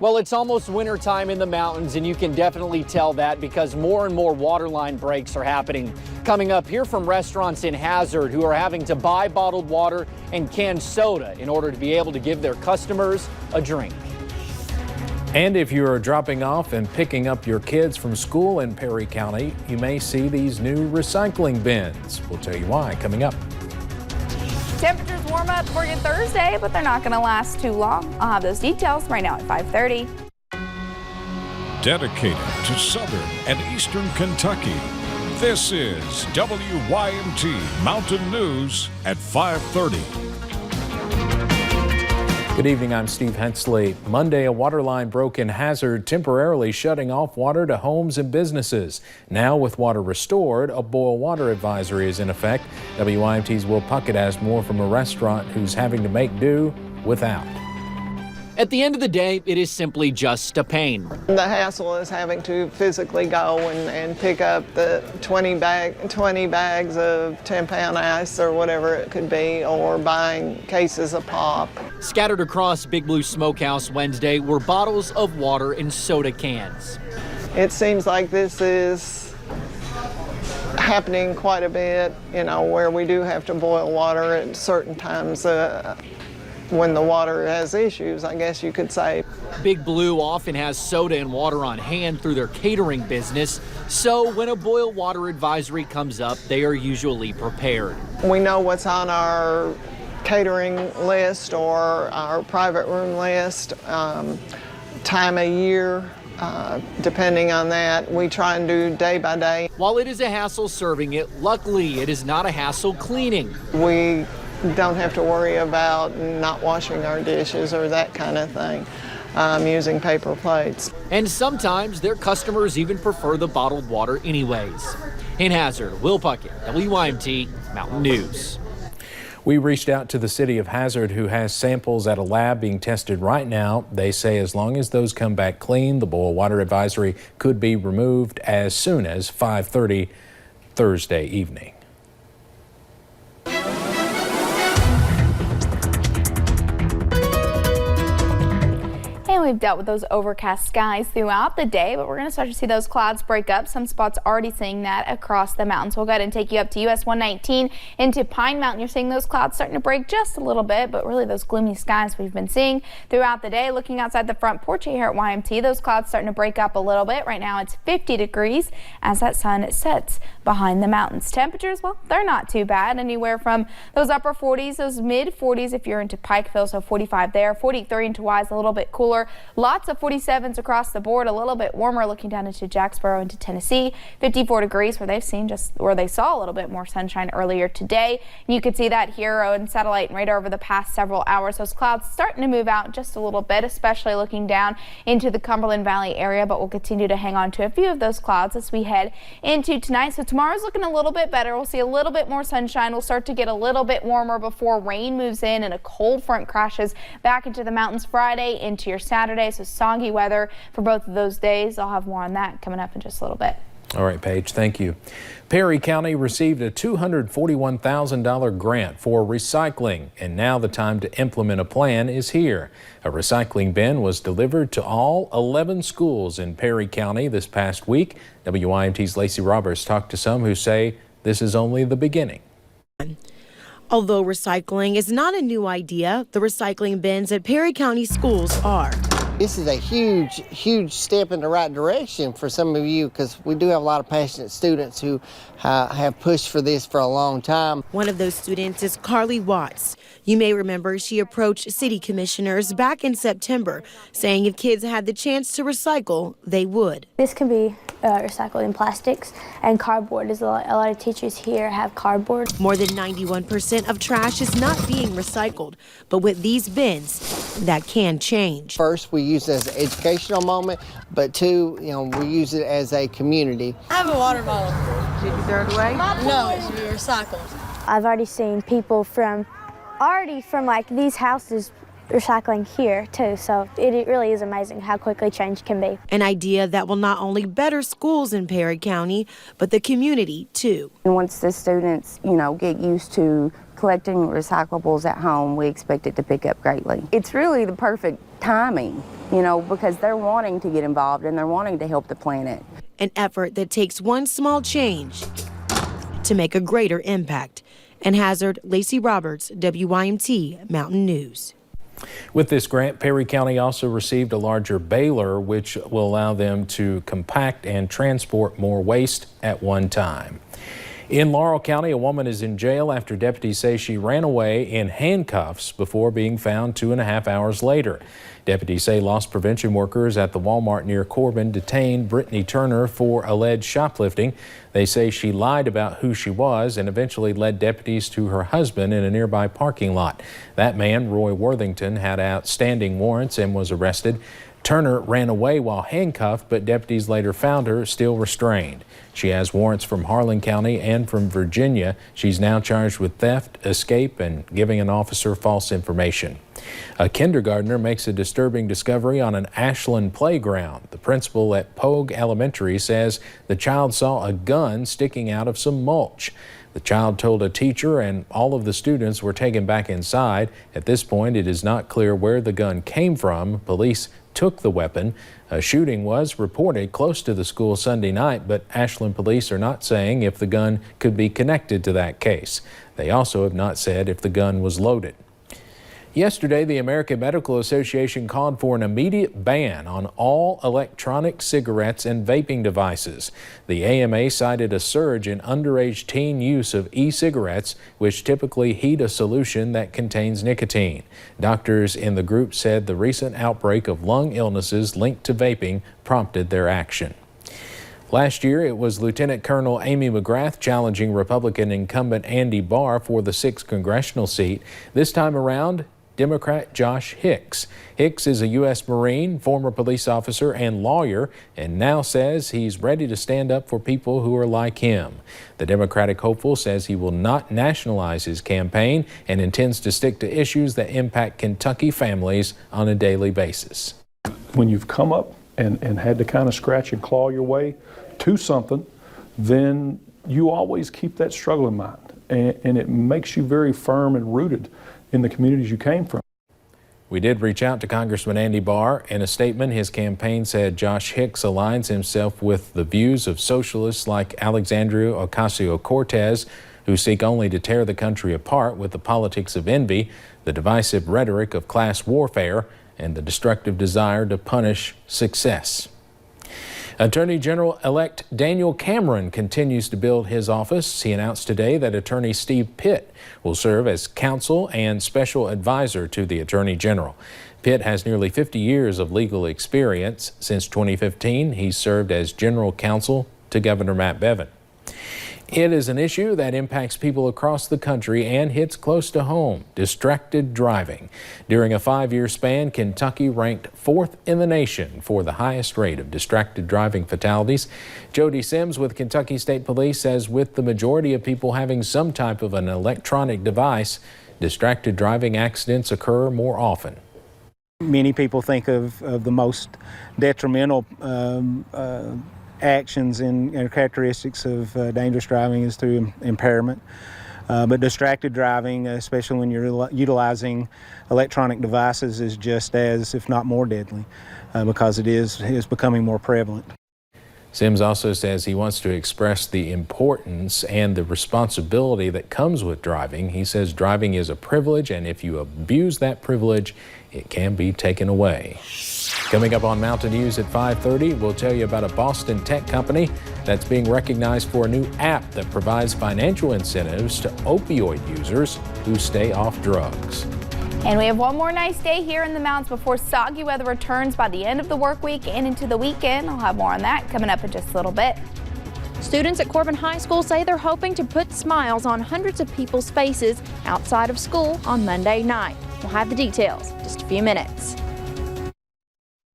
Well, it's almost wintertime in the mountains, and you can definitely tell that because more and more water line breaks are happening. Coming up, hear from restaurants in Hazard who are having to buy bottled water and canned soda in order to be able to give their customers a drink. And if you are dropping off and picking up your kids from school in Perry County, you may see these new recycling bins. We'll tell you why coming up. Temperatures warm up for you Thursday, but they're not going to last too long. I'll have those details right now at 5:30. Dedicated to Southern and Eastern Kentucky, this is WYMT Mountain News at 5:30. Good evening, I'm Steve Hensley. Monday, a water line broke in Hazard, temporarily shutting off water to homes and businesses. Now, with water restored, a boil water advisory is in effect. WYMT's Will Puckett has more from a restaurant who's having to make do without. At the end of the day, it is simply just a pain. The hassle is having to physically go and pick up the 20 bags of 10-pound ice or whatever it could be, or buying cases of pop. Scattered across Big Blue Smokehouse Wednesday were bottles of water and soda cans. It seems like this is happening quite a bit, where we do have to boil water at certain times when the water has issues, I guess you could say. Big Blue often has soda and water on hand through their catering business, so when a boil water advisory comes up, they are usually prepared. We know what's on our catering list or our private room list, time of year, depending on that. We try and do day by day. While it is a hassle serving it, luckily it is not a hassle cleaning. We don't have to worry about not washing our dishes or that kind of thing, using paper plates. And sometimes their customers even prefer the bottled water anyways. In Hazard, Will Puckett, WYMT Mountain News. We reached out to the city of Hazard, who has samples at a lab being tested right now. They say as long as those come back clean, the boil water advisory could be removed as soon as 5:30 Thursday evening. We've dealt with those overcast skies throughout the day, but we're going to start to see those clouds break up. Some spots already seeing that across the mountains. We'll go ahead and take you up to US 119 into Pine Mountain. You're seeing those clouds starting to break just a little bit, but really those gloomy skies we've been seeing throughout the day. Looking outside the front porch here at YMT, those clouds starting to break up a little bit. Right now it's 50 degrees as that sun sets behind the mountains. Temperatures, well, they're not too bad. Anywhere from those upper 40s, those mid 40s if you're into Pikeville, so 45 there, 43 into Wise, a little bit cooler. Lots of 47s across the board, a little bit warmer looking down into Jacksboro into Tennessee. 54 degrees where they saw a little bit more sunshine earlier today. You could see that here on satellite and radar over the past several hours. Those clouds starting to move out just a little bit, especially looking down into the Cumberland Valley area, but we'll continue to hang on to a few of those clouds as we head into tonight. So tomorrow's looking a little bit better. We'll see a little bit more sunshine. We'll start to get a little bit warmer before rain moves in and a cold front crashes back into the mountains Friday into your Saturday. So soggy weather for both of those days. I'll have more on that coming up in just a little bit. All right, Paige, thank you. Perry County received a $241,000 grant for recycling, and now the time to implement a plan is here. A recycling bin was delivered to all 11 schools in Perry County this past week. WYMT's Lacey Roberts talked to some who say this is only the beginning. Although recycling is not a new idea, the recycling bins at Perry County schools are. This is a huge step in the right direction for some of you, because we do have a lot of passionate students who have pushed for this for a long time. One of those students is Carly Watts. You may remember she approached city commissioners back in September, saying if kids had the chance to recycle, they would. This can be recycled in plastics and cardboard. A lot of teachers here have cardboard. More than 91% of trash is not being recycled, but with these bins, that can change. First, we use it as an educational moment, but two, we use it as a community. I have a water bottle. Did you throw it away? No, it should be recycled. I've already seen people from like these houses recycling here too, so it really is amazing how quickly change can be. An idea that will not only better schools in Perry County, but the community too. And once the students, get used to collecting recyclables at home, we expect it to pick up greatly. It's really the perfect timing you know, because they're wanting to get involved and they're wanting to help the planet. An effort that takes one small change to make a greater impact. In Hazard, Lacey Roberts, WYMT Mountain News. With this grant, Perry County also received a larger baler, which will allow them to compact and transport more waste at one time. In Laurel County, a woman is in jail after deputies say she ran away in handcuffs before being found 2.5 hours later. Deputies say loss prevention workers at the Walmart near Corbin detained Brittany Turner for alleged shoplifting. They say she lied about who she was and eventually led deputies to her husband in a nearby parking lot. That man, Roy Worthington, had outstanding warrants and was arrested. Turner ran away while handcuffed, but deputies later found her still restrained. She has warrants from Harlan County and from Virginia. She's now charged with theft, escape, and giving an officer false information. A kindergartner makes a disturbing discovery on an Ashland playground. The principal at Pogue Elementary says the child saw a gun sticking out of some mulch. The child told a teacher and all of the students were taken back inside. At this point, it is not clear where the gun came from. Police took the weapon. A shooting was reported close to the school Sunday night, but Ashland police are not saying if the gun could be connected to that case. They also have not said if the gun was loaded. Yesterday, the American Medical Association called for an immediate ban on all electronic cigarettes and vaping devices. The AMA cited a surge in underage teen use of e-cigarettes, which typically heat a solution that contains nicotine. Doctors in the group said the recent outbreak of lung illnesses linked to vaping prompted their action. Last year, it was Lieutenant Colonel Amy McGrath challenging Republican incumbent Andy Barr for the 6th congressional seat. This time around, Democrat Josh Hicks. Hicks is a U.S. Marine, former police officer and lawyer, and now says he's ready to stand up for people who are like him. The Democratic hopeful says he will not nationalize his campaign and intends to stick to issues that impact Kentucky families on a daily basis. When you've come up and had to kind of scratch and claw your way to something, then you always keep that struggle in mind, and it makes you very firm and rooted in the communities you came from. We did reach out to Congressman Andy Barr. In a statement, his campaign said Josh Hicks aligns himself with the views of socialists like Alexandria Ocasio-Cortez, who seek only to tear the country apart with the politics of envy, the divisive rhetoric of class warfare, and the destructive desire to punish success. Attorney General-elect Daniel Cameron continues to build his office. He announced today that Attorney Steve Pitt will serve as counsel and special advisor to the Attorney General. Pitt has nearly 50 years of legal experience. Since 2015, he's served as general counsel to Governor Matt Bevin. It is an issue that impacts people across the country and hits close to home: distracted driving. During a 5-year span, Kentucky ranked 4th in the nation for the highest rate of distracted driving fatalities. Jody Sims with Kentucky State Police says with the majority of people having some type of an electronic device, distracted driving accidents occur more often. Many people think of the most detrimental actions and characteristics of dangerous driving is through impairment. But distracted driving, especially when you're utilizing electronic devices, is just as, if not more deadly, because it is becoming more prevalent. Sims also says he wants to express the importance and the responsibility that comes with driving. He says driving is a privilege, and if you abuse that privilege, it can be taken away. Coming up on Mountain News at 5:30, we'll tell you about a Boston tech company that's being recognized for a new app that provides financial incentives to opioid users who stay off drugs. And we have one more nice day here in the mountains before soggy weather returns by the end of the work week and into the weekend. I'll have more on that coming up in just a little bit. Students at Corbin High School say they're hoping to put smiles on hundreds of people's faces outside of school on Monday night. We'll have the details in just a few minutes.